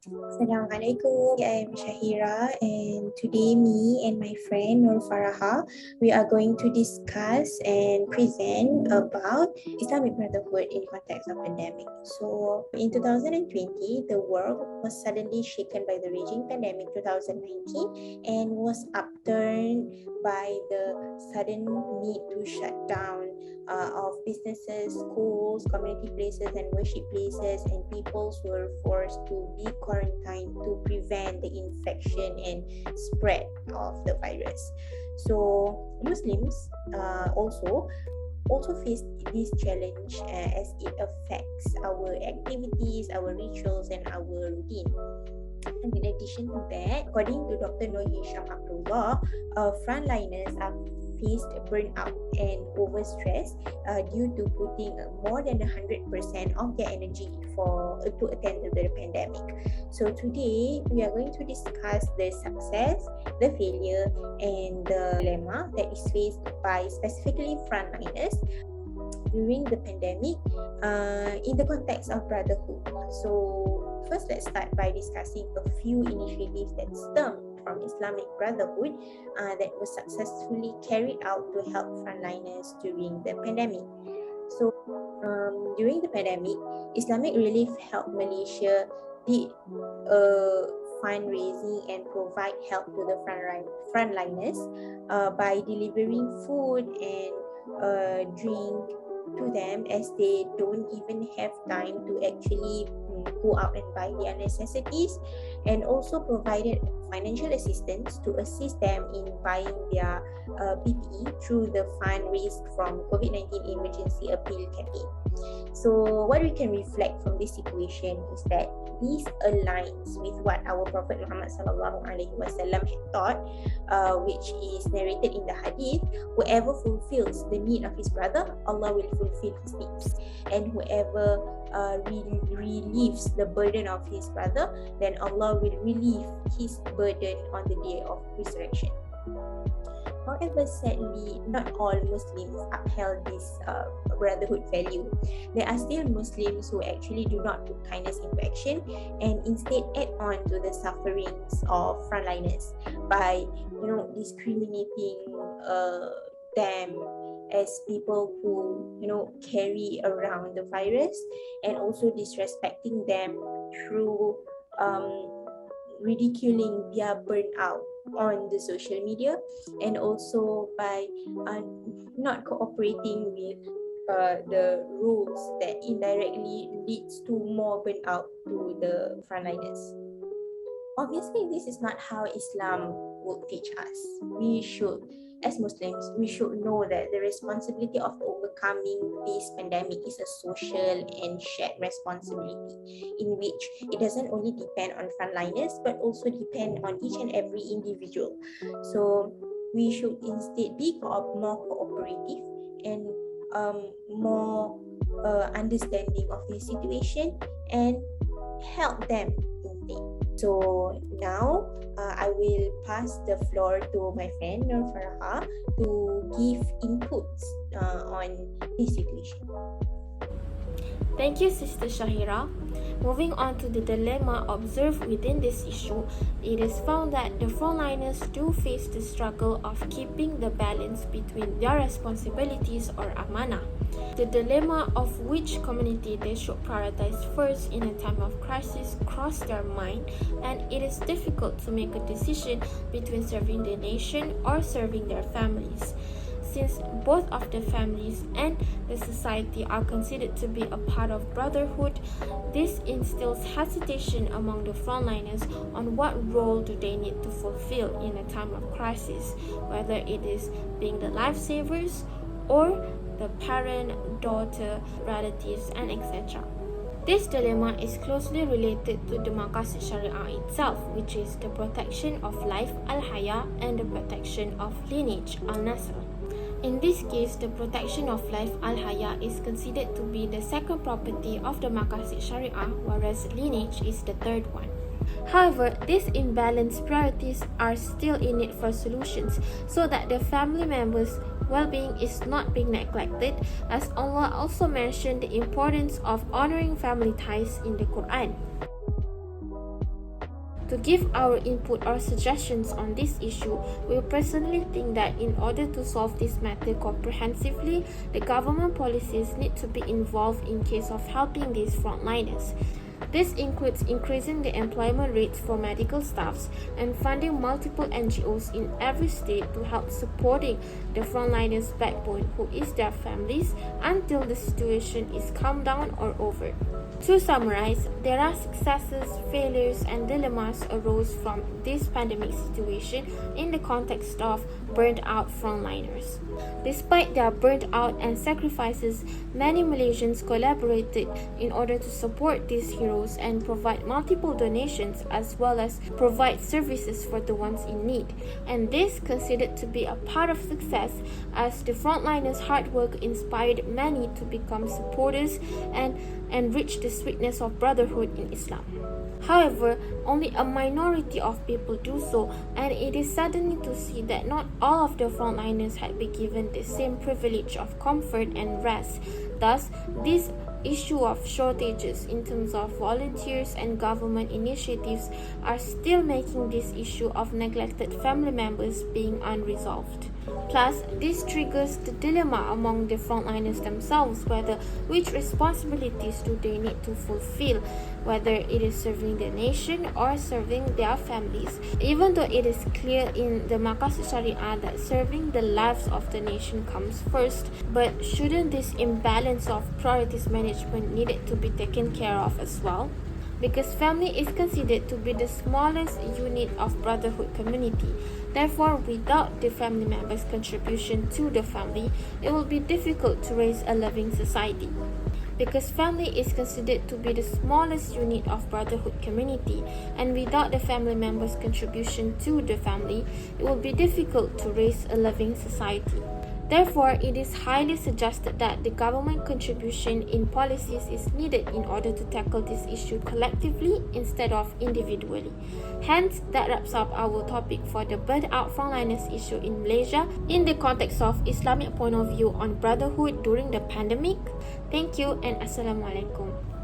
Assalamualaikum. I am SYAHIRAH, and today me and my friend FARAHA, we are going to discuss and present about Islamic Brotherhood in context of pandemic. So in 2020, the world was suddenly shaken by the raging pandemic 2019 and was upturned by the sudden need to shut down of businesses, schools, community places and worship places, and people were forced to be quarantined to prevent the infection and spread of the virus. So Muslims also face this challenge as it affects our activities, our rituals and our routine. And in addition to that, according to Dr. ABDUL, frontliners are faced burnout and overstress due to putting more than 100% of their energy to attend to the pandemic. So today we are going to discuss the success, the failure, and the dilemma that is faced by specifically frontliners during the pandemic in the context of brotherhood. So first, let's start by discussing a few initiatives that stem from Islamic Brotherhood that was successfully carried out to help frontliners during the pandemic. So during the pandemic, Islamic Relief helped Malaysia did fundraising and provide help to the frontliners by delivering food and drink to them, as they don't even have time to actually go out and buy their necessities, and also provided financial assistance to assist them in buying their PPE through the fund raised from COVID-19 Emergency Appeal Campaign. So what we can reflect from this situation is that this aligns with what our Prophet Muhammad SAW had taught, which is narrated in the Hadith: whoever fulfills the need of his brother, Allah will fulfill his needs, and whoever relieves the burden of his brother, then Allah will relieve his burden on the day of resurrection. However, sadly, not all Muslims upheld this brotherhood value. There are still Muslims who actually do not put kindness into action and instead add on to the sufferings of frontliners by, discriminating them as people who, carry around the virus, and also disrespecting them through ridiculing their burnout on the social media, and also by not cooperating with the rules that indirectly leads to more burnout to the frontliners. Obviously, this is not how Islam would teach us. We should, as Muslims, we should know that the responsibility of overcoming this pandemic is a social and shared responsibility, in which it doesn't only depend on frontliners but also depend on each and every individual. So we should instead be more cooperative and more understanding of the situation and help them instead. So now I will pass the floor to my friend FARAHA to give inputs on this situation. Thank you, Sister SYAHIRAH. Moving on to the dilemma observed within this issue, it is found that the frontliners do face the struggle of keeping the balance between their responsibilities or amanah. The dilemma of which community they should prioritize first in a time of crisis crossed their mind, and it is difficult to make a decision between serving the nation or serving their families. Since both of the families and the society are considered to be a part of brotherhood, this instills hesitation among the frontliners on what role do they need to fulfill in a time of crisis, whether it is being the lifesavers or the parent, daughter, relatives, and etc. This dilemma is closely related to the Maqasid Syariah itself, which is the protection of life al-haya and the protection of lineage al-nasr. In this case, the protection of life al-haya is considered to be the second property of the Maqasid Syariah, whereas lineage is the third one. However, these imbalanced priorities are still in need for solutions so that the family members' well-being is not being neglected, as Allah also mentioned the importance of honoring family ties in the Quran. To give our input or suggestions on this issue, we personally think that in order to solve this matter comprehensively, the government policies need to be involved in case of helping these frontliners. This includes increasing the employment rates for medical staffs and funding multiple NGOs in every state to help supporting the frontliners' backbone, who is their families, until the situation is calmed down or over. To summarize, there are successes, failures, and dilemmas arose from this pandemic situation in the context of burnt out frontliners. Despite their burnt out and sacrifices, many Malaysians collaborated in order to support these heroes and provide multiple donations as well as provide services for the ones in need. And this considered to be a part of success, as the frontliners' hard work inspired many to become supporters and enrich the sweetness of brotherhood in Islam. However, only a minority of people do so, and it is saddening to see that not all of the frontliners had been given the same privilege of comfort and rest. Thus, this issue of shortages in terms of volunteers and government initiatives are still making this issue of neglected family members being unresolved. Plus, this triggers the dilemma among the frontliners themselves, whether which responsibilities do they need to fulfill, whether it is serving the nation or serving their families. Even though it is clear in the Maqasid Syariah that serving the lives of the nation comes first, but shouldn't this imbalance of priorities management needed to be taken care of as well? Because family is considered to be the smallest unit of brotherhood community. Therefore, without the family members' contribution to the family, it will be difficult to raise a loving society. Because family is considered to be the smallest unit of brotherhood community, and without the family members' contribution to the family, it will be difficult to raise a loving society. Therefore, it is highly suggested that the government contribution in policies is needed in order to tackle this issue collectively instead of individually. Hence, that wraps up our topic for the burnt out frontliners issue in Malaysia in the context of Islamic point of view on brotherhood during the pandemic. Thank you and Assalamualaikum.